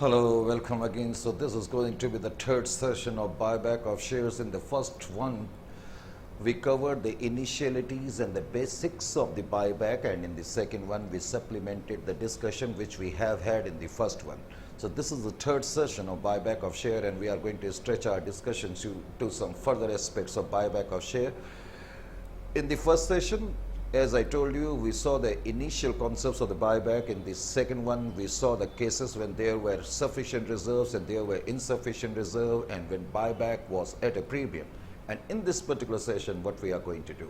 Hello, welcome again. So this is going to be the third session of buyback of shares. In the first one, we covered the initialities and the basics of the buyback, and in the second one, we supplemented the discussion which we have had in the first one. So this is the third session of buyback of share, and we are going to stretch our discussion to some further aspects of buyback of share. In the first session, as I told you, we saw the initial concepts of the buyback. In the second one, we saw the cases when there were sufficient reserves and there were insufficient reserve, and when buyback was at a premium. And in this particular session, what we are going to do.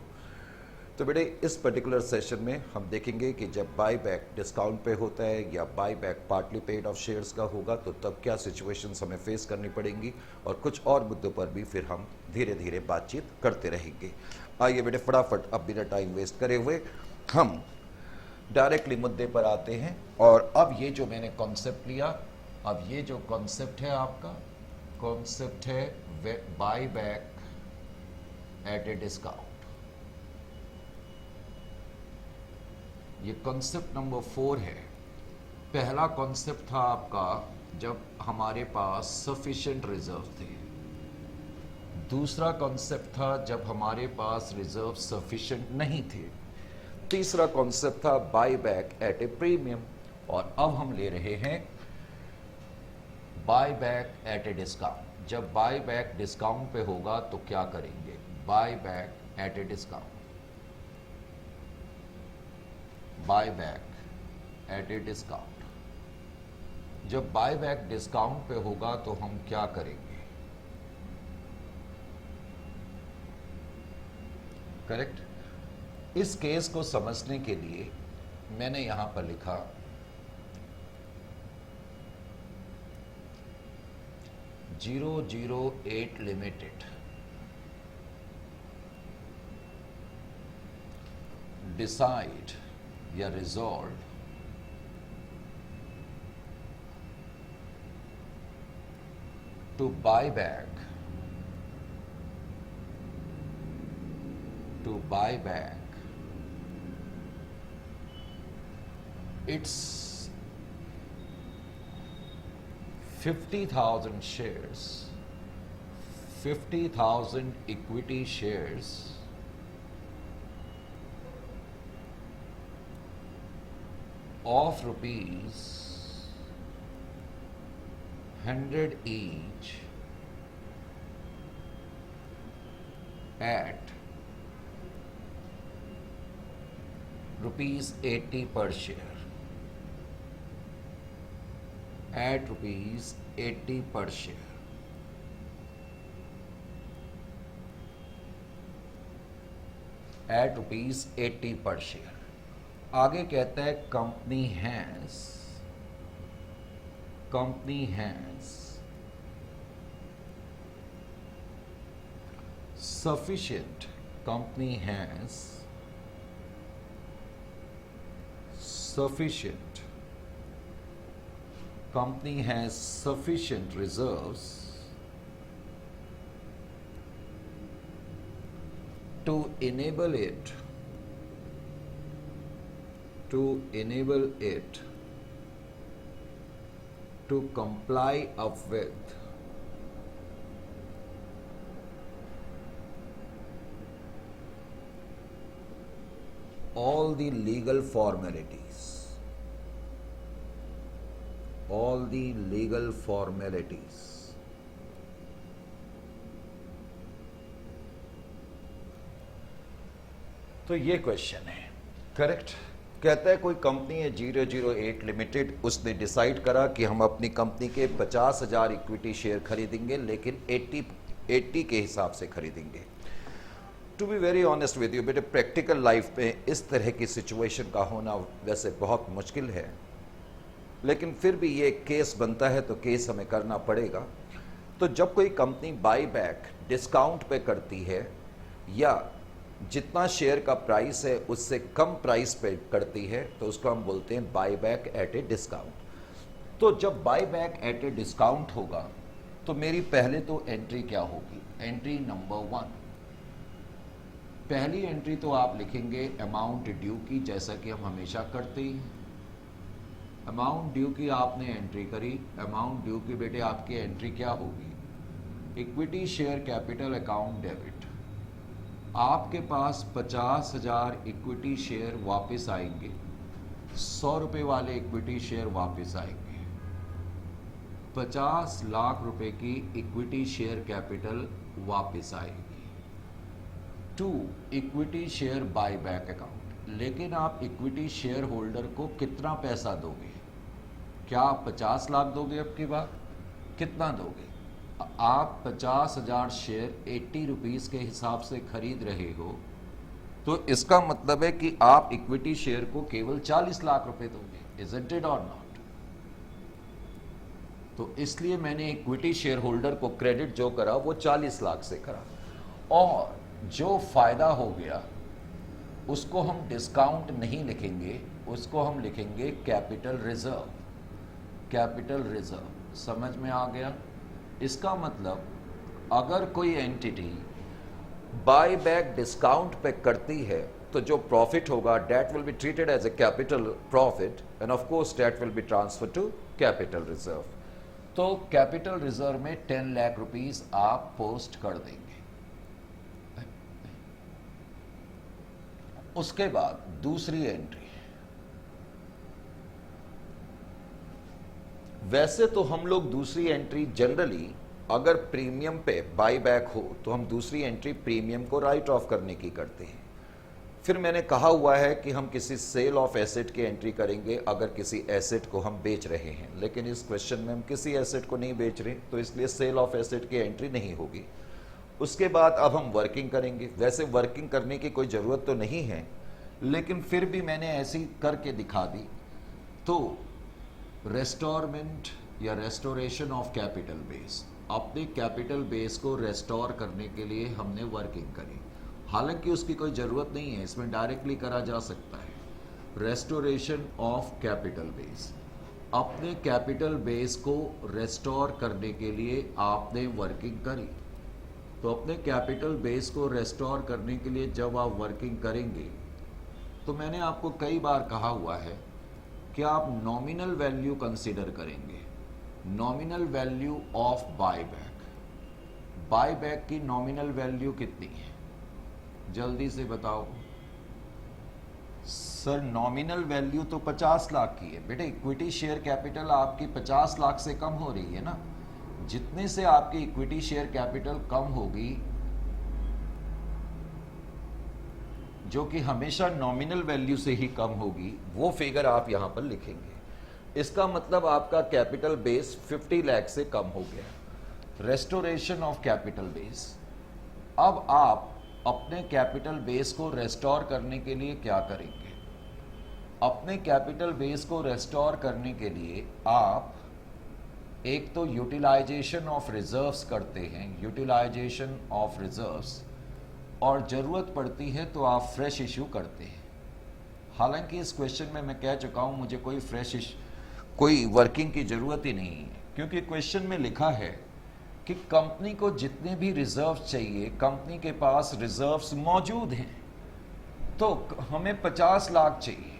तो बेटे इस particular session में हम देखेंगे कि जब buyback discount पे होता है या buyback partly paid of shares का होगा तो तब क्या सिचुएशंस हमें फेस करनी पड़ेंगी, और कुछ और मुद्दों पर भी फिर हम धीरे धीरे बातचीत करते रहेंगे। आइए बेटे फटाफट अब बिना टाइम वेस्ट करे हुए हम डायरेक्टली मुद्दे पर आते हैं। और अब ये जो मैंने कॉन्सेप्ट लिया, अब ये जो कॉन्सेप्ट है आपका कॉन्सेप्ट है बायबैक एट ए डिस्काउंट। ये कॉन्सेप्ट नंबर 4 है। पहला कॉन्सेप्ट था आपका जब हमारे पास सफिशिएंट रिजर्व थे। दूसरा कॉन्सेप्ट था जब हमारे पास रिजर्व सफिशिएंट नहीं थे। तीसरा कॉन्सेप्ट था बायबैक एट ए प्रीमियम, और अब हम ले रहे हैं बायबैक एट ए डिस्काउंट। जब बायबैक डिस्काउंट पे होगा तो क्या करेंगे? Buyback at a discount, buyback at a discount. जब बायबैक डिस्काउंट पे होगा तो हम क्या करेंगे? करेक्ट। इस केस को समझने के लिए मैंने यहां पर लिखा 008 लिमिटेड डिसाइड या resolve to buy back its 50,000 shares, 50,000 equity shares of rupees 100 each at rupees 80 per share, at rupees 80 per share, at rupees 80 per share। आगे कहता है company has sufficient, company has sufficient reserves to enable it to comply up with all the legal formalities, तो ये question है। Correct. कहता है कोई company है 008 लिमिटेड, उसने डिसाइड करा कि हम अपनी कंपनी के 50,000 इक्विटी शेयर खरीदेंगे, लेकिन 80 के हिसाब से खरीदेंगे। To be very honest with you बेटे, प्रैक्टिकल लाइफ में इस तरह की सिचुएशन का होना वैसे बहुत मुश्किल है, लेकिन फिर भी ये केस बनता है तो केस हमें करना पड़ेगा। तो जब कोई कंपनी बायबैक डिस्काउंट पे करती है या जितना शेयर का प्राइस है उससे कम प्राइस पे करती है तो उसको हम बोलते हैं बायबैक एट ए डिस्काउंट। तो जब बायबैक एट ए डिस्काउंट होगा तो मेरी पहले तो एंट्री क्या होगी? एंट्री नंबर 1, पहली एंट्री तो आप लिखेंगे अमाउंट ड्यू की, जैसा कि हम हमेशा करते हैं। अमाउंट ड्यू की आपने एंट्री करी। अमाउंट ड्यू की बेटे आपकी एंट्री क्या होगी? Equity share capital account debit. आपके पास 50,000 इक्विटी शेयर वापस आएंगे, 100 रुपये वाले इक्विटी शेयर वापस आएंगे। 50 लाख रुपए की इक्विटी शेयर कैपिटल वापस आएगी। 2 इक्विटी शेयर बायबैक अकाउंट। लेकिन आप इक्विटी शेयर होल्डर को कितना पैसा दोगे? क्या आप 50 लाख दोगे? अब की बात कितना दोगे? आप 50,000 शेयर 80 रुपीज़ के हिसाब से खरीद रहे हो, तो इसका मतलब है कि आप इक्विटी शेयर को केवल 40 लाख रुपए दोगे। इजंट इट और नॉट? तो इसलिए मैंने इक्विटी शेयर होल्डर को क्रेडिट जो करा वो 40 लाख से करा, और जो फायदा हो गया उसको हम डिस्काउंट नहीं लिखेंगे, उसको हम लिखेंगे कैपिटल रिजर्व। कैपिटल रिजर्व समझ में आ गया? इसका मतलब अगर कोई एंटिटी बाय बैक डिस्काउंट पे करती है तो जो प्रॉफिट होगा that will be treated as a capital profit and of course that will be transferred to capital reserve. तो कैपिटल रिजर्व में 10 लाख रुपीस आप पोस्ट कर देंगे। उसके बाद दूसरी एंट्री, वैसे तो हम लोग दूसरी एंट्री जनरली अगर प्रीमियम पे बाय बैक हो तो हम दूसरी एंट्री प्रीमियम को राइट ऑफ करने की करते हैं। फिर मैंने कहा हुआ है कि हम किसी सेल ऑफ एसेट की एंट्री करेंगे अगर किसी एसेट को हम बेच रहे हैं, लेकिन इस क्वेश्चन में हम किसी एसेट को नहीं बेच रहे, तो इसलिए सेल ऑफ एसेट की एंट्री नहीं होगी। उसके बाद अब हम वर्किंग करेंगे। वैसे वर्किंग करने की कोई ज़रूरत तो नहीं है, लेकिन फिर भी मैंने ऐसी करके दिखा दी। तो रेस्टोरमेंट या रेस्टोरेशन ऑफ कैपिटल बेस, अपने कैपिटल बेस को रेस्टोर करने के लिए हमने वर्किंग करी। हालांकि उसकी कोई ज़रूरत नहीं है, इसमें डायरेक्टली करा जा सकता है। रेस्टोरेशन ऑफ कैपिटल बेस, अपने कैपिटल बेस को रेस्टोर करने के लिए आपने वर्किंग करी। तो अपने कैपिटल बेस को रेस्टोर करने के लिए जब आप वर्किंग करेंगे तो मैंने आपको कई बार कहा हुआ है कि आप नॉमिनल वैल्यू कंसीडर करेंगे। Nominal value of buyback. Buyback की नॉमिनल वैल्यू कितनी है? जल्दी से बताओ सर। नॉमिनल वैल्यू तो 50 लाख की है बेटे। इक्विटी शेयर कैपिटल आपकी 50 लाख से कम हो रही है ना। जितने से आपकी इक्विटी शेयर कैपिटल कम होगी, जो कि हमेशा नॉमिनल वैल्यू से ही कम होगी, वो फिगर आप यहां पर लिखेंगे। इसका मतलब आपका कैपिटल बेस 50 लाख से कम हो गया। Restoration of capital base. अब आप अपने कैपिटल बेस को रेस्टोर करने के लिए क्या करेंगे? अपने कैपिटल बेस को रेस्टोर करने के लिए आप एक तो यूटिलाइजेशन ऑफ रिजर्व्स करते हैं, यूटिलाइजेशन ऑफ रिजर्व्स, और ज़रूरत पड़ती है तो आप फ्रेश इशू करते हैं। हालांकि इस क्वेश्चन में मैं कह चुका हूं मुझे कोई वर्किंग की ज़रूरत ही नहीं है, क्योंकि क्वेश्चन में लिखा है कि कंपनी को जितने भी रिजर्व्स चाहिए, कंपनी के पास रिजर्व्स मौजूद हैं। तो हमें 50 लाख चाहिए,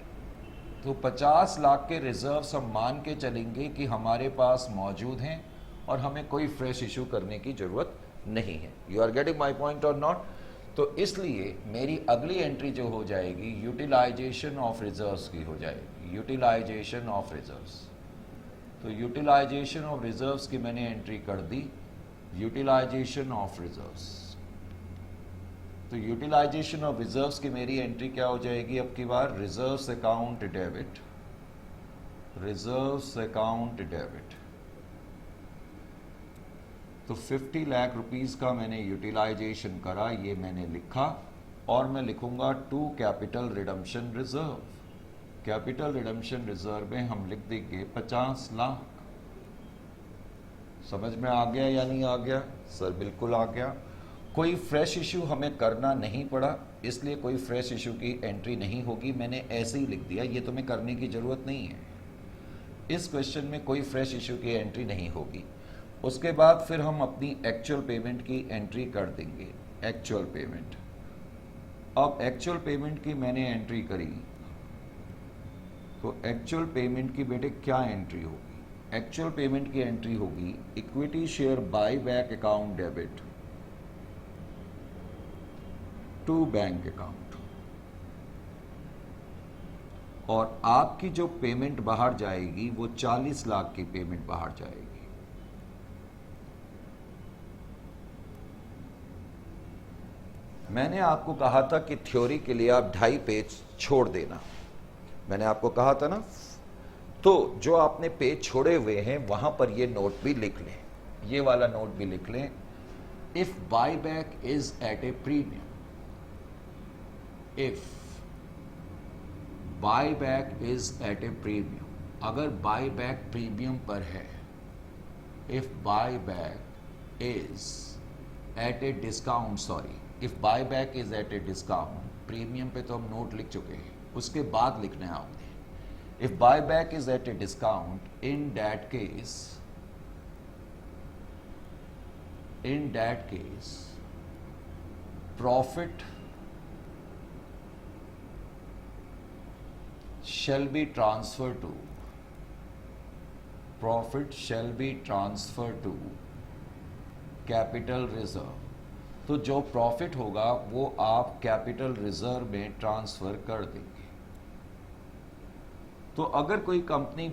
तो 50 लाख के रिजर्व्स हम मान के चलेंगे कि हमारे पास मौजूद हैं और हमें कोई फ्रेश इशू करने की ज़रूरत नहीं है। You are getting my point or not? तो इसलिए मेरी अगली एंट्री जो हो जाएगी यूटिलाइजेशन ऑफ रिजर्व्स की हो जाएगी। Utilisation of reserves. तो यूटिलाइजेशन ऑफ रिजर्व्स की मैंने एंट्री कर दी। यूटिलाइजेशन ऑफ रिजर्व्स, तो यूटिलाइजेशन ऑफ रिजर्व्स की मेरी एंट्री क्या हो जाएगी अब की बार? Reserves account debit. Reserves account debit. तो 50 लाख रुपीस का मैंने यूटिलाइजेशन करा, ये मैंने लिखा, और मैं लिखूंगा to capital redemption reserve. Capital redemption reserve में हम लिख देंगे 50 लाख। समझ में आ गया या नहीं आ गया? सर बिल्कुल आ गया। कोई फ्रेश इशू हमें करना नहीं पड़ा, इसलिए कोई फ्रेश इशू की एंट्री नहीं होगी। मैंने ऐसे ही लिख दिया, ये तुम्हें करने की ज़रूरत नहीं है। इस क्वेश्चन में कोई फ्रेश इशू की एंट्री नहीं होगी। उसके बाद फिर हम अपनी एक्चुअल पेमेंट की एंट्री कर देंगे। Actual payment. अब एक्चुअल पेमेंट की मैंने एंट्री करी तो एक्चुअल पेमेंट की बेटे क्या एंट्री होगी? एक्चुअल पेमेंट की एंट्री होगी equity share buy back account debit to bank account, और आपकी जो पेमेंट बाहर जाएगी वो 40 लाख की पेमेंट बाहर जाएगी। मैंने आपको कहा था कि थ्योरी के लिए आप 2.5 पेज छोड़ देना, मैंने आपको कहा था ना। तो जो आपने पेज छोड़े हुए हैं वहां पर ये नोट भी लिख लें, ये वाला नोट भी लिख लें। If buy back is at a premium, if buy back is at a premium, अगर बाय बैक प्रीमियम पर है, if buy back is at a discount, sorry, if buy back is at a discount, premium पे तो हम note लिख चुके हैं, उसके बाद लिखना है आपने। If buy back is at a discount, in that case profit shall be transferred to capital reserve. तो जो प्रॉफिट होगा वो आप कैपिटल रिजर्व में ट्रांसफर कर देंगे। तो अगर कोई कंपनी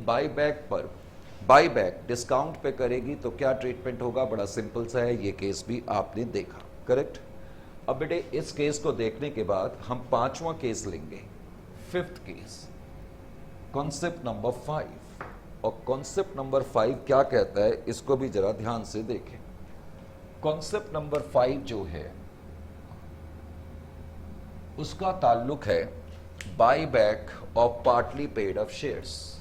बाय बैक डिस्काउंट पे करेगी तो क्या ट्रीटमेंट होगा? बड़ा सिंपल सा है, ये केस भी आपने देखा, करेक्ट। अब बेटे इस केस को देखने के बाद हम 5वां केस लेंगे, 5th केस, कॉन्सेप्ट नंबर 5। और कॉन्सेप्ट नंबर 5 क्या कहता है इसको भी जरा ध्यान से देखें। कॉन्सेप्ट नंबर 5 जो है उसका ताल्लुक है buy back of partly paid of shares,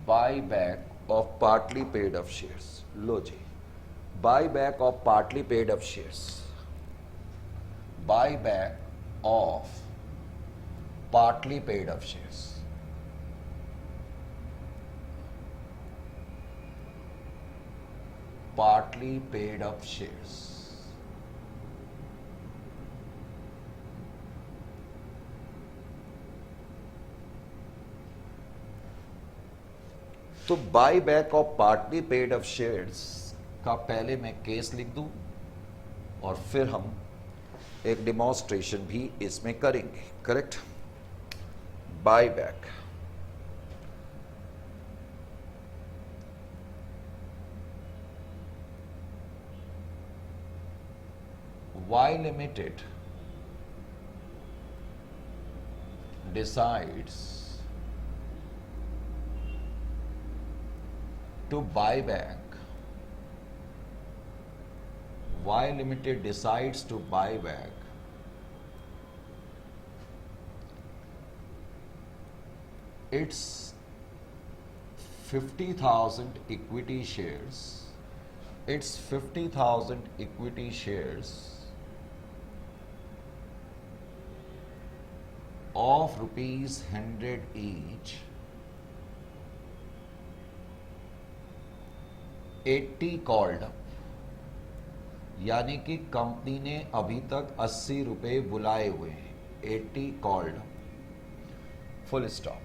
buy back of partly paid of shares. लो जी, buy back of partly paid of shares, buy back of partly paid of shares. partly paid up shares, तो buy back of partly paid of shares का पहले मैं case लिख दूं और फिर हम एक डिमॉन्स्ट्रेशन भी इसमें करेंगे, correct. Buy back, Y Limited decides to buy back, Y Limited decides to buy back its 50,000 equity shares, its 50,000 equity shares of ₹100 each, 80 called up, यानी कि कंपनी ने अभी तक 80 रुपए बुलाए हुए हैं, 80 called up, full stop.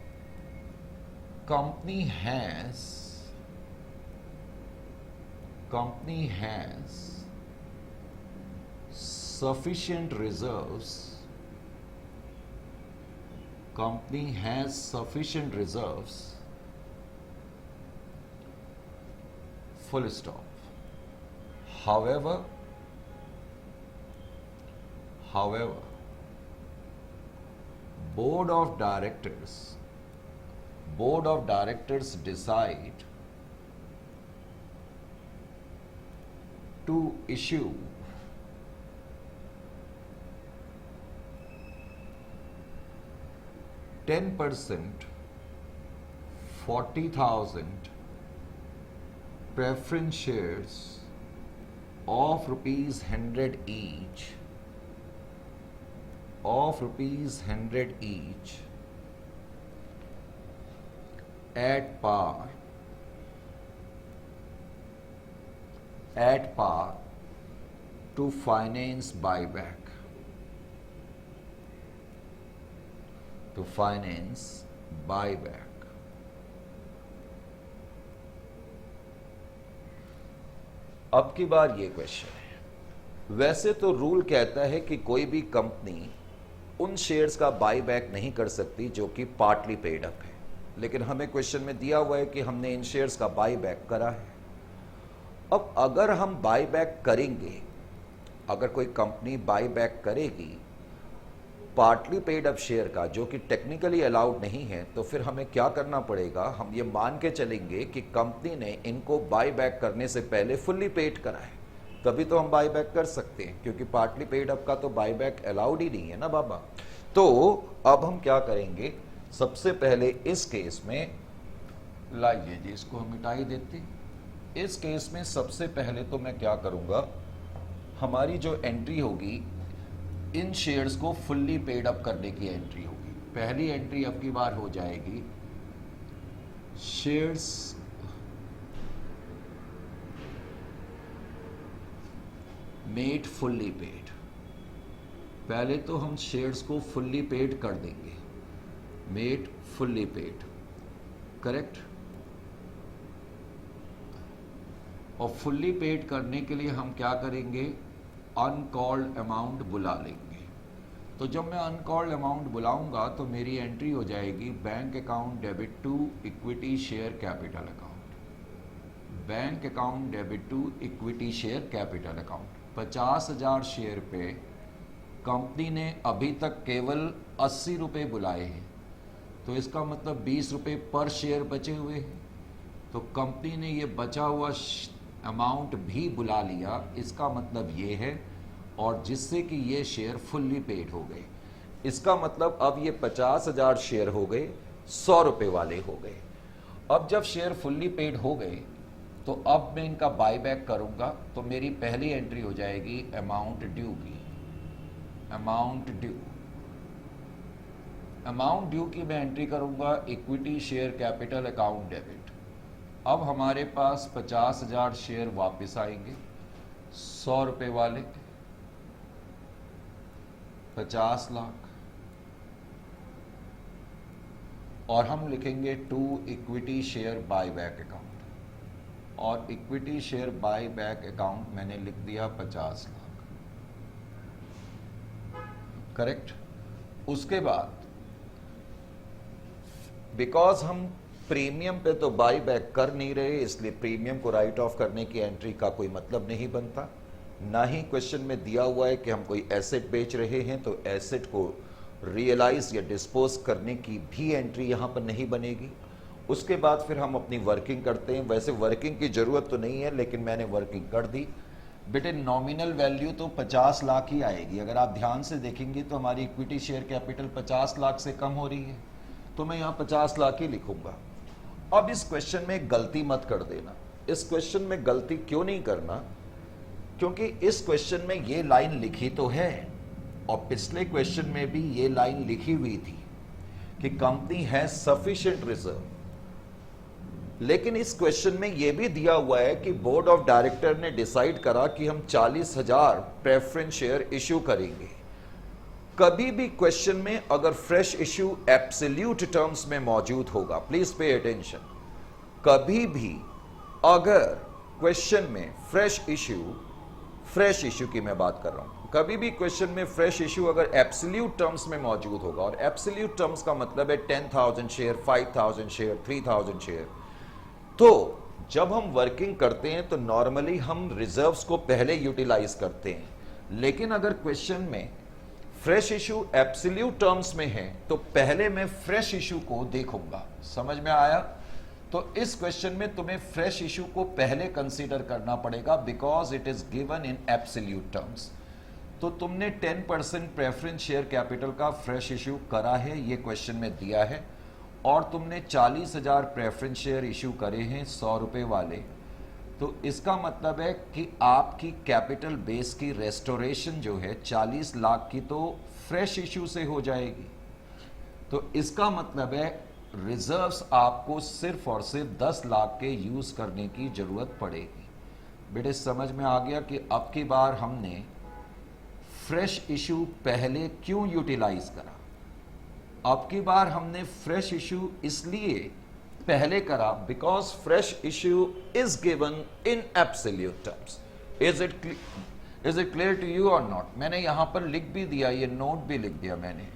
Company has sufficient reserves, company has sufficient reserves, full stop. However, board of directors decide to issue %, 40,000 preference shares of ₹100 each, at par to finance buyback, अब की बार ये क्वेश्चन है, वैसे तो rule कहता है कि कोई भी कंपनी उन शेयर्स का बाई बैक नहीं कर सकती जो कि पार्टली पेड अप है, लेकिन हमें क्वेश्चन में दिया हुआ है कि हमने इन शेयर्स का बाई बैक करा है। अब अगर हम बाई बैक करेंगे, अगर कोई कंपनी बाई बैक करेगी पार्टली पेड अप शेयर का जो कि टेक्निकली अलाउड नहीं है, तो फिर हमें क्या करना पड़ेगा, हम ये मान के चलेंगे कि कंपनी ने इनको बाई बैक करने से पहले फुल्ली पेड करा है, तभी तो हम बाई बैक कर सकते हैं, क्योंकि पार्टली पेड अप का तो बाई बैक अलाउड ही नहीं है ना बाबा। तो अब हम क्या करेंगे, सबसे पहले इस केस में लाइए जी इसको हम मिटा ही देते। इस केस में सबसे पहले तो मैं क्या करूंगा, हमारी जो एंट्री होगी इन शेयर्स को फुल्ली पेड अप करने की एंट्री होगी। पहली एंट्री अब की बार हो जाएगी शेयर्स मेड फुल्ली पेड। पहले तो हम शेयर्स को फुल्ली पेड कर देंगे, मेड फुल्ली पेड, करेक्ट। और फुल्ली पेड करने के लिए हम क्या करेंगे, अनकॉल्ड अमाउंट बुला लेंगे। तो जब मैं अनकॉल्ड अमाउंट बुलाऊंगा तो मेरी एंट्री हो जाएगी bank account debit to equity share capital account, bank account debit to equity share capital account. 50,000 share पे कंपनी ने अभी तक केवल 80 रुपये बुलाए हैं, तो इसका मतलब 20 रुपये पर शेयर बचे हुए हैं। तो कंपनी ने ये बचा हुआ अमाउंट भी बुला लिया, इसका मतलब ये है, और जिससे कि ये शेयर फुल्ली पेड हो गए। इसका मतलब अब ये 50,000 शेयर हो गए 100 रुपये वाले हो गए। अब जब शेयर फुल्ली पेड हो गए तो अब मैं इनका बाय बैक करूंगा, तो मेरी पहली एंट्री हो जाएगी अमाउंट ड्यू की, अमाउंट ड्यू। अमाउंट ड्यू की मैं एंट्री करूंगा equity share capital account debit. अब हमारे पास 50,000 शेयर वापस आएंगे 100 रुपये वाले, 50 लाख, और हम लिखेंगे to equity share buy back account, और equity share buy back account मैंने लिख दिया 50 लाख, करेक्ट। उसके बाद बिकॉज हम प्रीमियम पे तो बाई बैक कर नहीं रहे, इसलिए प्रीमियम को राइट ऑफ करने की एंट्री का कोई मतलब नहीं बनता। ना ही क्वेश्चन में दिया हुआ है कि हम कोई एसेट बेच रहे हैं तो एसेट को रियलाइज या डिस्पोज करने की भी एंट्री यहाँ पर नहीं बनेगी। उसके बाद फिर हम अपनी वर्किंग करते हैं। वैसे वर्किंग की ज़रूरत तो नहीं है, लेकिन मैंने वर्किंग कर दी। बेटे नॉमिनल वैल्यू तो 50 लाख ही आएगी। अगर आप ध्यान से देखेंगे तो हमारी इक्विटी शेयर कैपिटल 50 लाख से कम हो रही है, तो मैं यहाँ 50 लाख ही लिखूंगा। अब इस क्वेश्चन में गलती मत कर देना। इस क्वेश्चन में गलती क्यों नहीं करना, क्योंकि इस क्वेश्चन में ये लाइन लिखी तो है और पिछले क्वेश्चन में भी ये लाइन लिखी हुई थी कि कंपनी है सफिशिएंट रिजर्व, लेकिन इस क्वेश्चन में यह भी दिया हुआ है कि बोर्ड ऑफ डायरेक्टर ने डिसाइड करा कि हम 40,000 प्रेफरेंस शेयर इश्यू करेंगे। कभी भी क्वेश्चन में अगर फ्रेश इश्यू एब्सोल्यूट टर्म्स में मौजूद होगा, प्लीज पे अटेंशन, कभी भी अगर क्वेश्चन में फ्रेश इश्यू की मैं बात कर रहा हूं, कभी भी क्वेश्चन में फ्रेश इश्यू अगर एब्सोल्यूट टर्म्स में मौजूद होगा, और एब्सोल्यूट टर्म्स का मतलब है 10,000 शेयर, 5,000 शेयर, 3,000 शेयर, तो जब हम वर्किंग करते हैं तो नॉर्मली हम रिजर्व्स को पहले यूटिलाइज करते हैं। लेकिन अगर क्वेश्चन में फ्रेश इशू एब्सोल्यूट टर्म्स में है तो पहले मैं फ्रेश इशू को देखूंगा। समझ में आया? तो इस क्वेश्चन में तुम्हें फ्रेश इशू को पहले कंसीडर करना पड़ेगा because it is given in absolute terms. तो तुमने 10% प्रेफरेंस शेयर कैपिटल का फ्रेश इशू करा है, ये क्वेश्चन में दिया है, और तुमने 40,000 प्रेफरेंस शेयर इशू करे हैं 100 रुपये वाले। तो इसका मतलब है कि आपकी कैपिटल बेस की रेस्टोरेशन जो है 40 लाख की तो फ्रेश इशू से हो जाएगी। तो इसका मतलब है रिजर्व्स आपको सिर्फ और सिर्फ 10 लाख के यूज करने की जरूरत पड़ेगी। बेटे समझ में आ गया कि अब की बार हमने फ्रेश इशू पहले क्यों यूटिलाइज करा। अब की बार हमने फ्रेश इशू इसलिए पहले करा because fresh issue is given in absolute terms. Is it clear to you or not? मैंने यहां पर लिख भी दिया, ये नोट भी लिख दिया मैंने,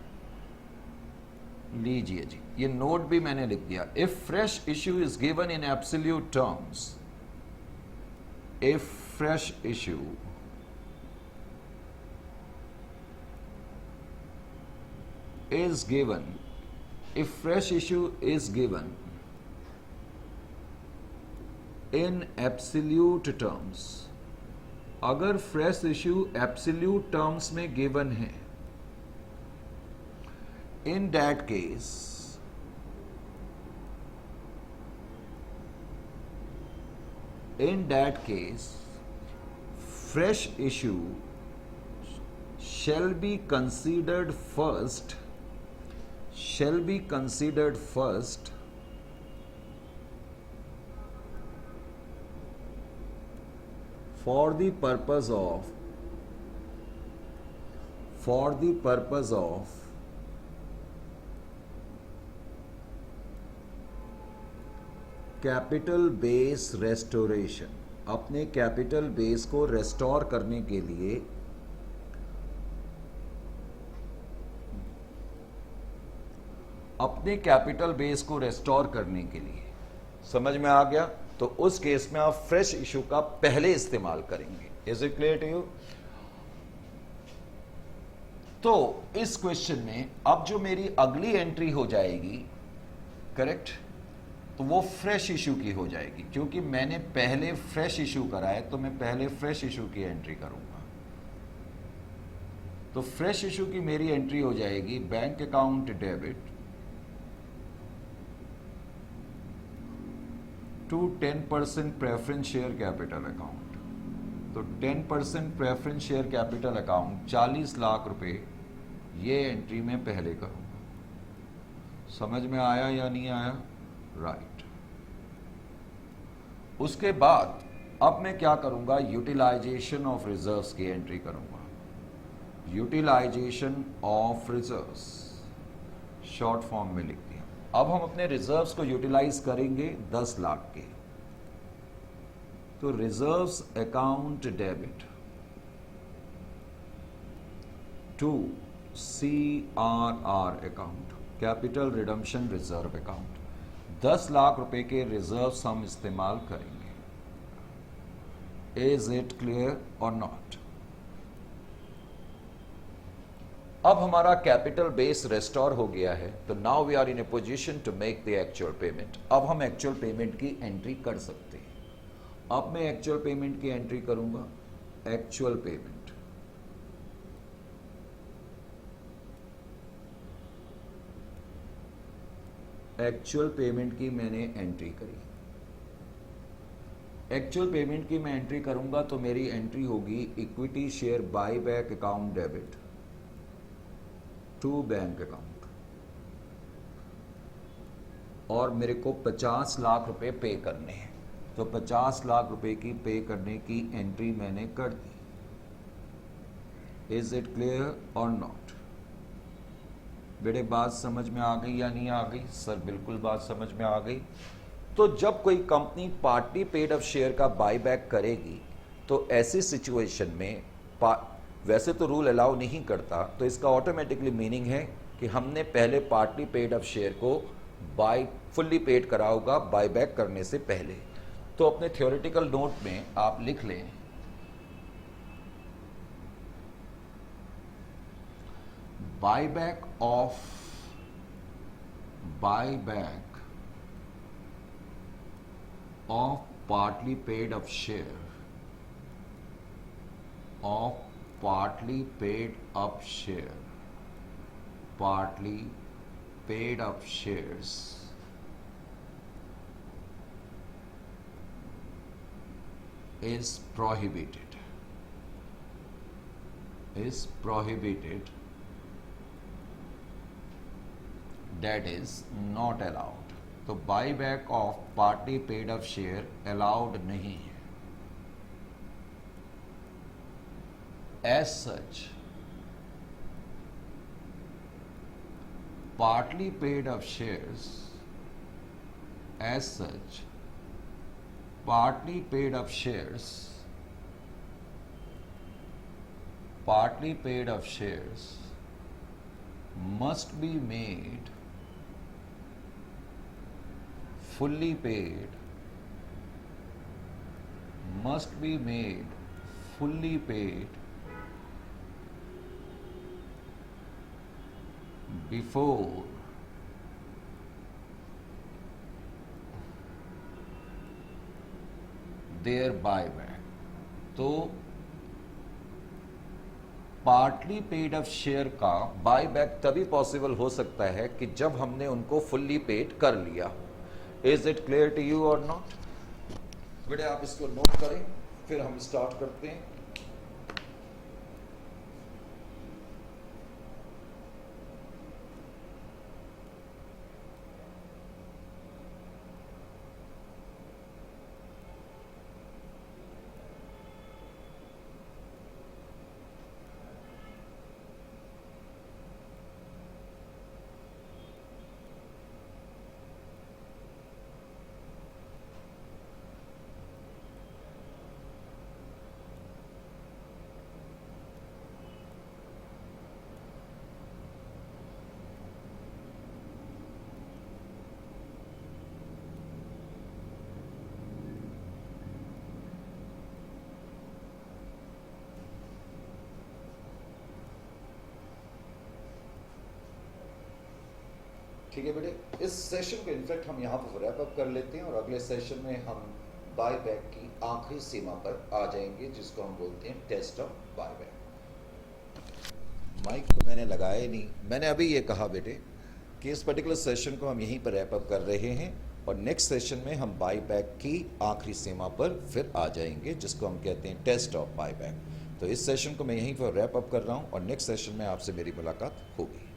लीजिए जी, ये नोट भी मैंने लिख दिया। If fresh issue is given in absolute terms, if fresh issue is given, if fresh issue is given in absolute terms, अगर फ्रेश इश्यू एब्सोल्यूट टर्म्स में गिवन है, in that case fresh issue shall be considered first for the purpose of capital base restoration. अपने capital base को restore करने के लिए समझ में आ गया? तो उस केस में आप फ्रेश इश्यू का पहले इस्तेमाल करेंगे। Is it clear to you? तो इस क्वेश्चन में अब जो मेरी अगली एंट्री हो जाएगी, करेक्ट, तो वो फ्रेश इश्यू की हो जाएगी, क्योंकि मैंने पहले फ्रेश इश्यू करा है, तो मैं पहले फ्रेश इश्यू की एंट्री करूंगा। तो फ्रेश इश्यू की मेरी एंट्री हो जाएगी bank account debit to 10% preference share capital account. तो 10% preference share capital account 40 lakh रुपए, ये एंट्री मैं पहले करूंगा। समझ में आया या नहीं आया? राइट। उसके बाद अब मैं क्या करूंगा, यूटिलाइजेशन ऑफ रिजर्व्स की एंट्री करूंगा। Utilisation of reserves short form में लिख दिया। अब हम अपने रिजर्व्स को यूटिलाइज करेंगे 10 लाख के। तो reserves account debit to CRR account, capital redemption reserve account. 10 lakh रुपए के रिजर्व्स हम इस्तेमाल करेंगे। Is it clear or not? अब हमारा कैपिटल बेस रेस्टोर हो गया है, तो now we are in a position to make the actual payment. अब हम एक्चुअल पेमेंट की एंट्री कर सकते हैं। अब मैं एक्चुअल पेमेंट की एंट्री करूंगा। एक्चुअल पेमेंट, एक्चुअल पेमेंट की मैंने एंट्री करी। एक्चुअल पेमेंट की मैं एंट्री करूंगा तो मेरी एंट्री होगी equity share buy back account debit to bank account, और मेरे को 50 लाख रुपए पे करने हैं। तो 50 लाख रुपए की पे करने की एंट्री मैंने कर दी। Is it clear or not? बेटे बात समझ में आ गई या नहीं आ गई? सर बिल्कुल बात समझ में आ गई। तो जब कोई company partly paid up share का बायबैक करेगी, तो ऐसी सिचुएशन में वैसे तो रूल अलाउ नहीं करता, तो इसका ऑटोमेटिकली मीनिंग है कि हमने पहले पार्टली पेड अप शेयर को फुल्ली पेड करा होगा बायबैक करने से पहले। तो अपने थ्योरेटिकल नोट में आप लिख लें, buyback of partly paid up share of partly paid up shares is prohibited, that is not allowed। तो buyback of partly paid up share allowed नहीं है। As such partly paid up shares as such partly paid up shares must be made fully paid before their buyback. तो partly paid up share का buyback तभी possible हो सकता है कि जब हमने उनको फुल्ली पेड कर लिया। Is it clear to you or not? बेटे आप इसको नोट करें, फिर हम स्टार्ट करते हैं। ठीक है बेटे, इस सेशन को इनफैक्ट हम यहाँ पर रैप अप कर लेते हैं और अगले सेशन में हम बायबैक की आखिरी सीमा पर आ जाएंगे, जिसको हम बोलते हैं टेस्ट ऑफ बायबैक। माइक तो मैंने लगाया ही नहीं। मैंने अभी ये कहा बेटे कि इस पर्टिकुलर सेशन को हम यहीं पर रैप अप कर रहे हैं और नेक्स्ट सेशन में हम बायबैक की आखिरी सीमा पर फिर आ जाएंगे, जिसको हम कहते हैं टेस्ट ऑफ बायबैक। तो इस सेशन को मैं यहीं पर रैप अप कर रहा हूँ और नेक्स्ट सेशन में आपसे मेरी मुलाकात होगी।